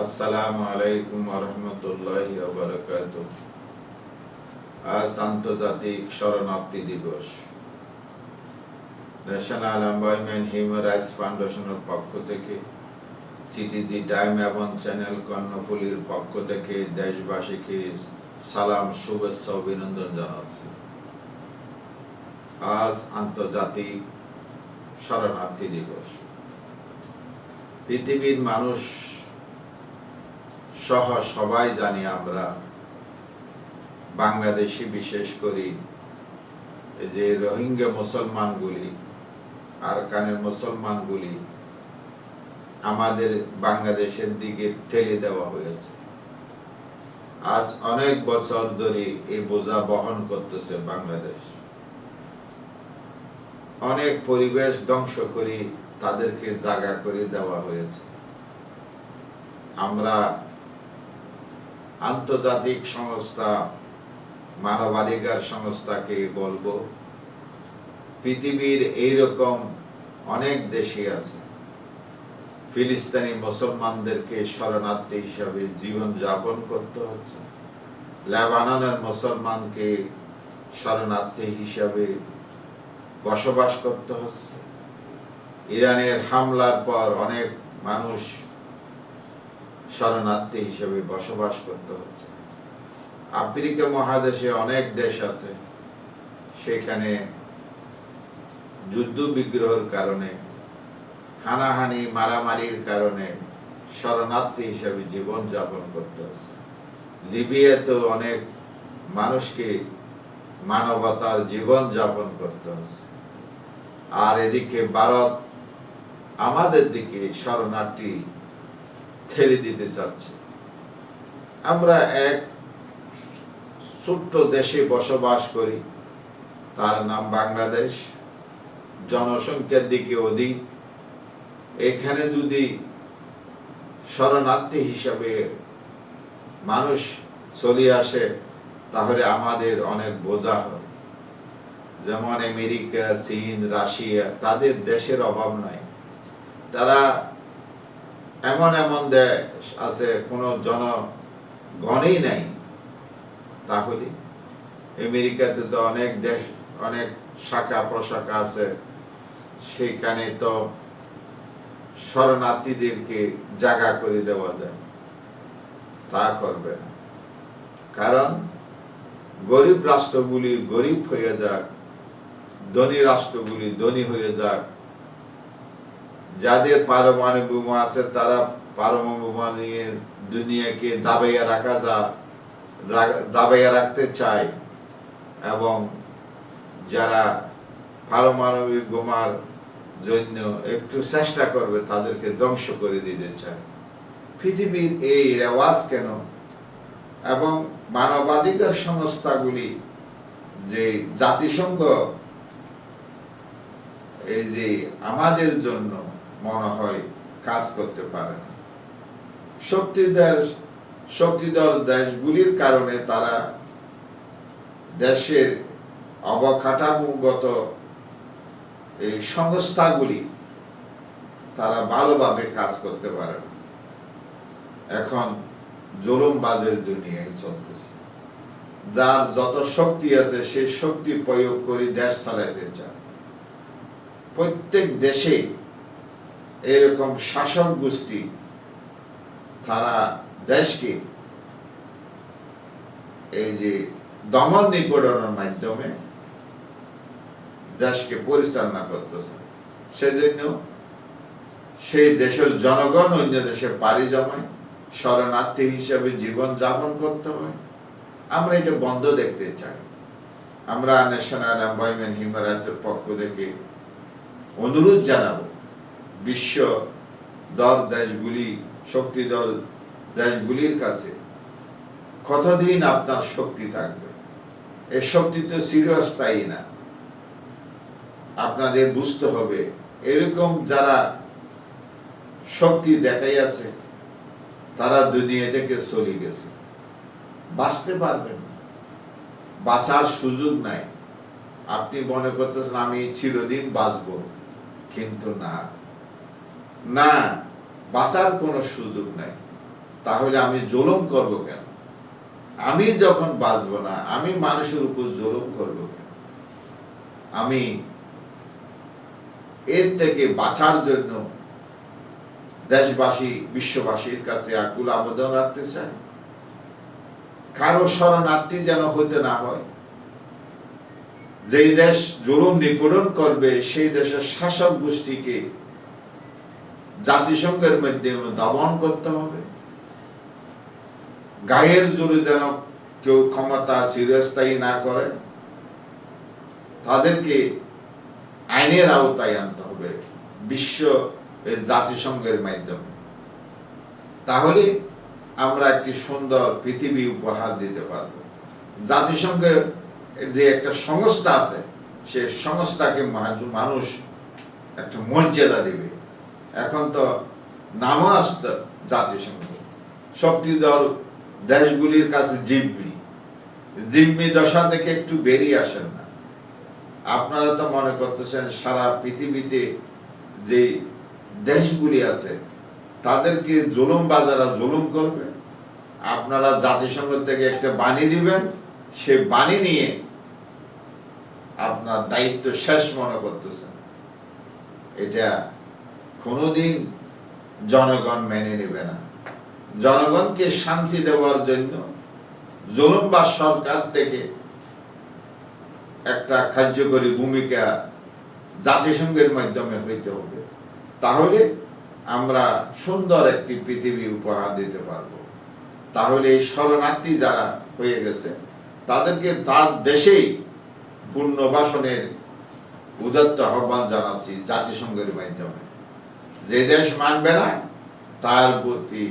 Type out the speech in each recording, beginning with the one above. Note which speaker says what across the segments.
Speaker 1: আসসালামু আলাইকুম ওয়া রাহমাতুল্লাহি ওয়া বারাকাতুহু। আজ আন্তর্জাতিক শরণার্থী দিবস। ন্যাশনাল এমপ্লয়মেন্ট হিউম্যান রাইটস ফাউন্ডেশনের পক্ষ থেকে, সিটিজি টাইম এবং চ্যানেল কর্ণফুলীর পক্ষ থেকে দেশবাসীকে সালাম, শুভেচ্ছা, অভিনন্দন জানাচ্ছি। আজ আন্তর্জাতিক শরণার্থী দিবস। পৃথিবীর মানুষ সহ সবাই জানি আমরা বাংলাদেশি, বিশেষ করে যে রোহিঙ্গা মুসলমানগুলি, আরাকানের মুসলমানগুলি আমাদের বাংলাদেশের দিকে ঠেলে দেওয়া হয়েছে। আজ অনেক বছর ধরে এই বোঝা বহন করতেছে বাংলাদেশ। অনেক পরিবেশ ধ্বংস করে তাদেরকে জায়গা করে দেওয়া হয়েছে। আমরা আন্তর্জাতিক সংস্থা, মানবাধিকার সংস্থাকে বলবো, পৃথিবীর এইরকম অনেক দেশে আছে ফিলিস্তিনি মুসলমানদেরকে শরণার্থী হিসাবে জীবন যাপন করতে হচ্ছে, লেবাননের মুসলমানকে শরণার্থী হিসাবে বসবাস করতে হচ্ছে, ইরানের হামলার পর অনেক মানুষ শরণার্থী হিসেবে বসবাস করতে হচ্ছে। আফ্রিকা মহাদেশে অনেক দেশ আছে, সেখানে যুদ্ধ বিগ্রহের কারণে, হানাহানি মারামারির কারণে শরণার্থী হিসেবে জীবন যাপন করতে হচ্ছে। লিবিয়াতে অনেক মানুষকে মানবতার জীবন যাপন করতে হচ্ছে। আর এদিকে ভারত আমাদের দিকে শরণার্থী ঠেলে দিতে চাচ্ছে। আমরা এক ছোট্ট দেশে বসবাস করি, তার নাম বাংলাদেশ। জনসংখ্যার দিকে অধিক। এখানে যদি শরণার্থী হিসাবে মানুষ চলে আসে, তাহলে আমাদের অনেক বোঝা হয়। যেমন আমেরিকা, চীন, রাশিয়া, তাদের দেশের অভাব নাই। তারা এমন এমন দেশ আছে কোনো জনগণই নাই। তাহলে আমেরিকাতে তো অনেক দেশ, অনেক শাখা প্রশাখা আছে, সেখানে তো শরণার্থীদেরকে জায়গা করে দেওয়া যায়। তা করবে না। কারণ গরিব রাষ্ট্রগুলি গরিব হয়ে যাক, ধনী রাষ্ট্রগুলি ধনী হয়ে যাক, যাদের পারমাণবিক বোমা আছে তারা পারমাণবিক বোমা নিয়ে দুনিয়াকে দাবাইয়া রাখতে চায়, এবং যারা পারমাণবিক বোমার জন্য একটু চেষ্টা করবে তাদেরকে ধ্বংস করে দিতে চায়। পৃথিবীর এই রেওয়াজ কেন? এবং মানবাধিকার সংস্থাগুলি, যে জাতিসংঘ, এই যে আমাদের জন্য মনে হয় কাজ করতে পারে না। শক্তিধর দেশগুলির কারণে তারা দেশের অবকাঠামোগত এই সংস্থাগুলি তারা ভালোভাবে কাজ করতে পারে না। এখন জুলুমবাজের দুনিয়ায় চলতেছে। যার যত শক্তি আছে সেই শক্তি প্রয়োগ করে দেশ চালাইতে চায়। প্রত্যেক দেশে এরকম শাসক গোষ্ঠী, তারা দেশকে এই যে দমন নিপীড়নের মাধ্যমে দেশকে পরিচালনা করতেছে। সেজন্য সেই দেশের জনগণ অন্য দেশে পাড়ি জমায়, শরণার্থী হিসেবে জীবন যাপন করতে হয়। আমরা এটা বন্ধ দেখতে চাই। আমরা ন্যাশনাল এমপ্লয়মেন্ট হিউম্যান রাইটসের পক্ষ থেকে অনুরোধ জানাবো, বিশ্ব দেশগুলি, শক্তিধর দেশগুলির কাছে কতদিন আপনার শক্তি থাকবে? এই শক্তি তো চিরস্থায়ী না। আপনাদের বুঝতে হবে, এরকম যারা শক্তি দেখাই আছে তারা দুনিয়া থেকে চলে গেছে, বাঁচতে পারবেন না, বাঁচার সুযোগ নাই। আপনি মনে করতেছেন আমি চিরদিন বাঁচব, কিন্তু না, বাঁচার কোনো সুযোগ নাই। তাহলে আমি জুলুম করব কেন? আমি যখন বাঁচব না, আমি মানুষের উপর জুলুম করব কেন? আমি এর থেকে বাঁচার জন্য দেশবাসী, বিশ্ববাসীর কাছে আকুল আবেদন রাখতে চাই, কারো শরণার্থী যেন হইতে না হয়। যেই দেশ জুলুম নিপীড়ন করবে সেই দেশের শাসক গোষ্ঠীকে জাতিসংঘের মাধ্যমে দমন করতে হবে। গায়ের জোরে যেন কেউ ক্ষমতা চিরস্থায়ী না করে, তাদেরকে আইনের আওতায় আনতে হবে বিশ্ব জাতিসংঘের মাধ্যমে। তাহলে আমরা একটি সুন্দর পৃথিবী উপহার দিতে পারব। জাতিসংঘের যে একটা সংস্থা আছে, সে সংস্থাকে মানুষ একটা মর্যাদা দিবে। এখন তো নামও আসত জাতিসংঘ, শক্তিধর দেশগুলির কাছে জিম্মি দশা থেকে একটু বেরিয়ে আসেন না। আপনারা তো মনে করতেছেন সারা পৃথিবীতে যে দেশগুলি আছে তাদেরকে জুলুম বাজারা জুলুম করবে। আপনারা জাতিসংঘ থেকে একটা বাণী দিবেন, সে বাণী নিয়ে আপনার দায়িত্ব শেষ মনে করতেছেন। এটা কোনোদিন জনগণ মেনে নেবে না। জনগণকে শান্তি দেওয়ার জন্য জুলুমবাজ সরকার থেকে একটা কার্যকরী ভূমিকা জাতিসংঘের মাধ্যমে হইতে হবে। তাহলে আমরা সুন্দর একটি পৃথিবী উপহার দিতে পারব। তাহলে এই শরণার্থী যারা হয়ে গেছে তাদেরকে তার দেশেই পুনর্বাসনের উদাত্ত আহ্বান জানাচ্ছি জাতিসংঘের মাধ্যমে। যে দেশ মানবে না তার প্রতি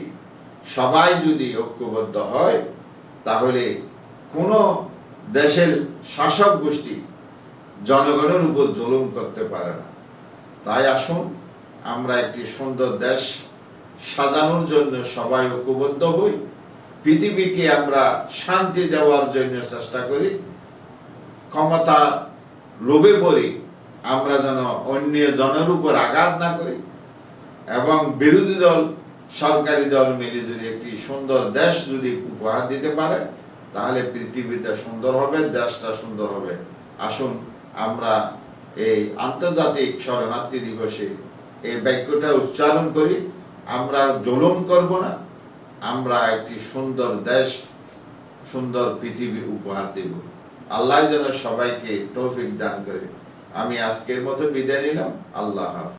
Speaker 1: সবাই যদি ঐক্যবদ্ধ হয়, তাহলে কোন দেশের শাসক গোষ্ঠী জনগণের উপর জুলুম করতে পারে না। তাই আসুন আমরা একটি সুন্দর দেশ সাজানোর জন্য সবাই ঐক্যবদ্ধ হই, পৃথিবীকে আমরা শান্তি দেওয়ার জন্য চেষ্টা করি। ক্ষমতা লোভে পড়ে আমরা যেন অন্য জনের উপর আঘাত না করি, এবং বিরোধী দল সরকারি দল মিলে যদি একটি সুন্দর দেশ যদি উপহার দিতে পারে, তাহলে পৃথিবীটা সুন্দর হবে, দেশটা সুন্দর হবে। আসুন আমরা এই আন্তর্জাতিক শরণার্থী দিবসে এই বাক্যটা উচ্চারণ করি, আমরা জুলুম করব না, আমরা একটি সুন্দর দেশ, সুন্দর পৃথিবী উপহার দেব। আল্লাহ যেন সবাইকে তৌফিক দান করে। আমি আজকের মতো বিদায় নিলাম। আল্লাহ হাফেজ।